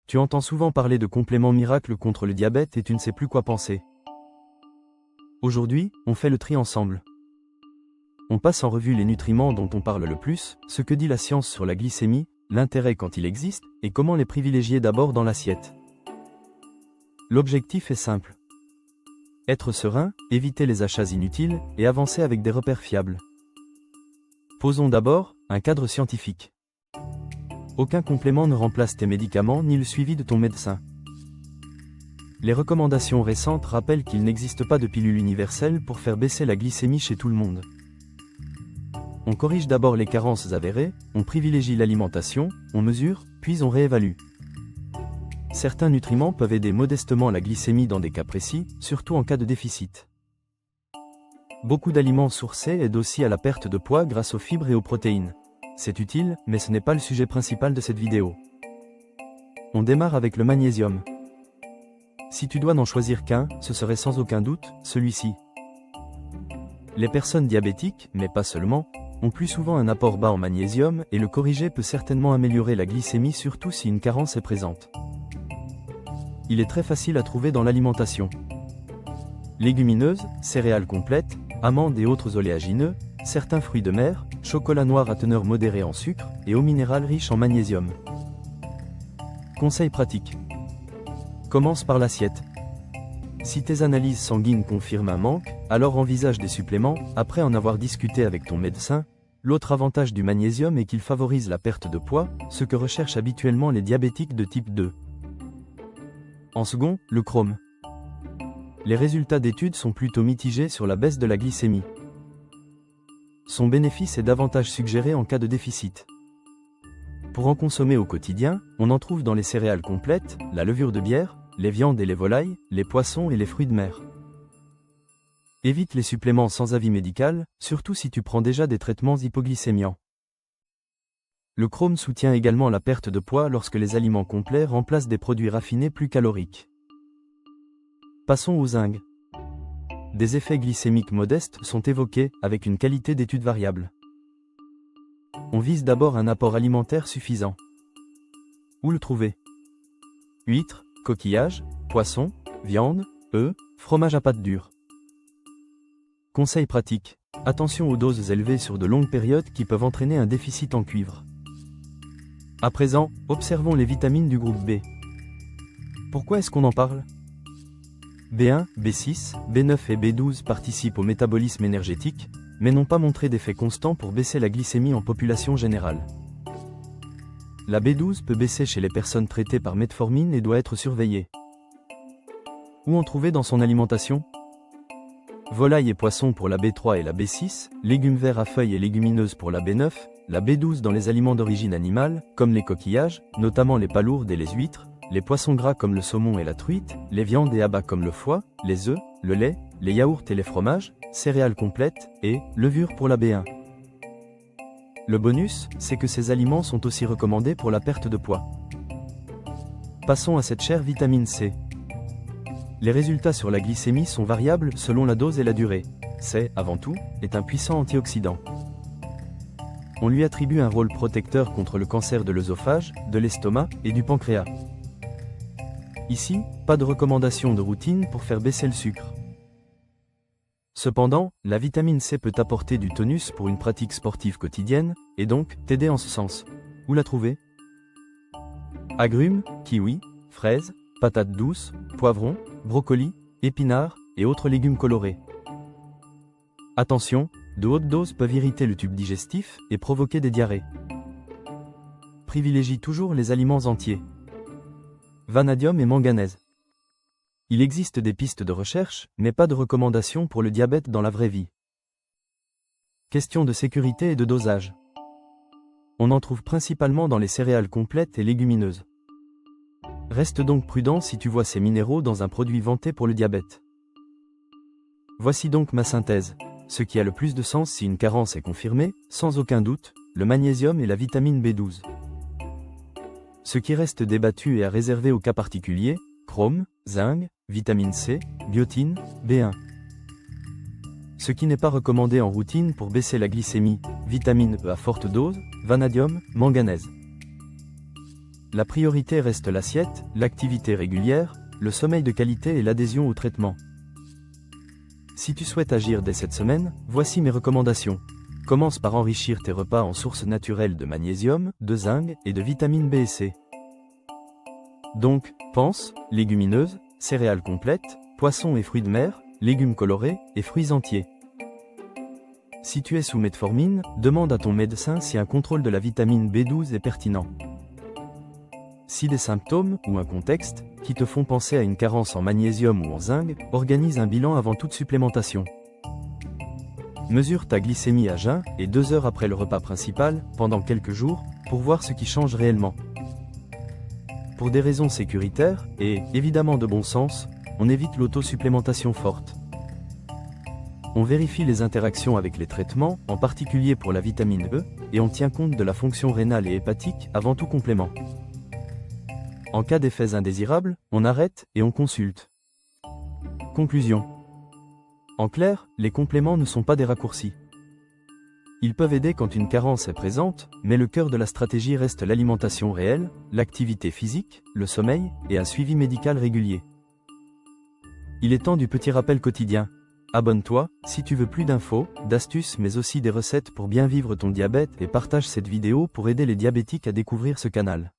Tu entends souvent parler de compléments miracles contre le diabète et tu ne sais plus quoi penser. Aujourd'hui, on fait le tri ensemble. On passe en revue les nutriments dont on parle le plus, ce que dit la science sur la glycémie, l'intérêt quand il existe, et comment les privilégier d'abord dans l'assiette. L'objectif est simple. Être serein, éviter les achats inutiles, et avancer avec des repères fiables. Posons d'abord un cadre scientifique. Aucun complément ne remplace tes médicaments ni le suivi de ton médecin. Les recommandations récentes rappellent qu'il n'existe pas de pilule universelle pour faire baisser la glycémie chez tout le monde. On corrige d'abord les carences avérées, on privilégie l'alimentation, on mesure, puis on réévalue. Certains nutriments peuvent aider modestement la glycémie dans des cas précis, surtout en cas de déficit. Beaucoup d'aliments sourcés aident aussi à la perte de poids grâce aux fibres et aux protéines. C'est utile, mais ce n'est pas le sujet principal de cette vidéo. On démarre avec le magnésium. Si tu dois n'en choisir qu'un, ce serait sans aucun doute celui-ci. Les personnes diabétiques, mais pas seulement, ont plus souvent un apport bas en magnésium et le corriger peut certainement améliorer la glycémie surtout si une carence est présente. Il est très facile à trouver dans l'alimentation. Légumineuses, céréales complètes, amandes et autres oléagineux, certains fruits de mer, chocolat noir à teneur modérée en sucre et eau minérale riche en magnésium. Conseils pratiques. Commence par l'assiette. Si tes analyses sanguines confirment un manque, alors envisage des suppléments, après en avoir discuté avec ton médecin. L'autre avantage du magnésium est qu'il favorise la perte de poids, ce que recherchent habituellement les diabétiques de type 2. En second, le chrome. Les résultats d'études sont plutôt mitigés sur la baisse de la glycémie. Son bénéfice est davantage suggéré en cas de déficit. Pour en consommer au quotidien, on en trouve dans les céréales complètes, la levure de bière, les viandes et les volailles, les poissons et les fruits de mer. Évite les suppléments sans avis médical, surtout si tu prends déjà des traitements hypoglycémiants. Le chrome soutient également la perte de poids lorsque les aliments complets remplacent des produits raffinés plus caloriques. Passons au zinc. Des effets glycémiques modestes sont évoqués, avec une qualité d'étude variable. On vise d'abord un apport alimentaire suffisant. Où le trouver? Huîtres, coquillages, poissons, viande, œufs, fromage à pâte dure. Conseils pratiques. Attention aux doses élevées sur de longues périodes qui peuvent entraîner un déficit en cuivre. À présent, observons les vitamines du groupe B. Pourquoi est-ce qu'on en parle? B1, B6, B9 et B12 participent au métabolisme énergétique, mais n'ont pas montré d'effet constant pour baisser la glycémie en population générale. La B12 peut baisser chez les personnes traitées par metformine et doit être surveillée. Où en trouver dans son alimentation? Volailles et poissons pour la B3 et la B6, légumes verts à feuilles et légumineuses pour la B9, la B12 dans les aliments d'origine animale, comme les coquillages, notamment les palourdes et les huîtres, les poissons gras comme le saumon et la truite, les viandes et abats comme le foie, les œufs, le lait, les yaourts et les fromages, céréales complètes, et levure pour la B1. Le bonus, c'est que ces aliments sont aussi recommandés pour la perte de poids. Passons à cette chère vitamine C. Les résultats sur la glycémie sont variables selon la dose et la durée. C, avant tout, est un puissant antioxydant. On lui attribue un rôle protecteur contre le cancer de l'œsophage, de l'estomac et du pancréas. Ici, pas de recommandation de routine pour faire baisser le sucre. Cependant, la vitamine C peut apporter du tonus pour une pratique sportive quotidienne, et donc t'aider en ce sens. Où la trouver? Agrumes, kiwis, fraises, patates douces, poivrons, brocolis, épinards et autres légumes colorés. Attention, de hautes doses peuvent irriter le tube digestif et provoquer des diarrhées. Privilégie toujours les aliments entiers. Vanadium et manganèse. Il existe des pistes de recherche, mais pas de recommandations pour le diabète dans la vraie vie. Question de sécurité et de dosage. On en trouve principalement dans les céréales complètes et légumineuses. Reste donc prudent si tu vois ces minéraux dans un produit vanté pour le diabète. Voici donc ma synthèse. Ce qui a le plus de sens si une carence est confirmée, sans aucun doute, le magnésium et la vitamine B12. Ce qui reste débattu et à réserver aux cas particuliers, chrome, zinc, vitamine C, biotine, B1. Ce qui n'est pas recommandé en routine pour baisser la glycémie, vitamine E à forte dose, vanadium, manganèse. la priorité reste l'assiette, l'activité régulière, le sommeil de qualité et l'adhésion au traitement. Si tu souhaites agir dès cette semaine, voici mes recommandations. Commence par enrichir tes repas en sources naturelles de magnésium, de zinc et de vitamines B et C. Donc, pense, légumineuses, céréales complètes, poissons et fruits de mer, légumes colorés et fruits entiers. Si tu es sous metformine, demande à ton médecin si un contrôle de la vitamine B12 est pertinent. Si des symptômes ou un contexte qui te font penser à une carence en magnésium ou en zinc, organise un bilan avant toute supplémentation. Mesure ta glycémie à jeun et 2 heures après le repas principal, pendant quelques jours, pour voir ce qui change réellement. Pour des raisons sécuritaires, et évidemment de bon sens, on évite l'autosupplémentation forte. On vérifie les interactions avec les traitements, en particulier pour la vitamine E, et on tient compte de la fonction rénale et hépatique avant tout complément. En cas d'effets indésirables, on arrête et on consulte. Conclusion. En clair, les compléments ne sont pas des raccourcis. Ils peuvent aider quand une carence est présente, mais le cœur de la stratégie reste l'alimentation réelle, l'activité physique, le sommeil et un suivi médical régulier. Il est temps du petit rappel quotidien. Abonne-toi, si tu veux plus d'infos, d'astuces mais aussi des recettes pour bien vivre ton diabète et partage cette vidéo pour aider les diabétiques à découvrir ce canal.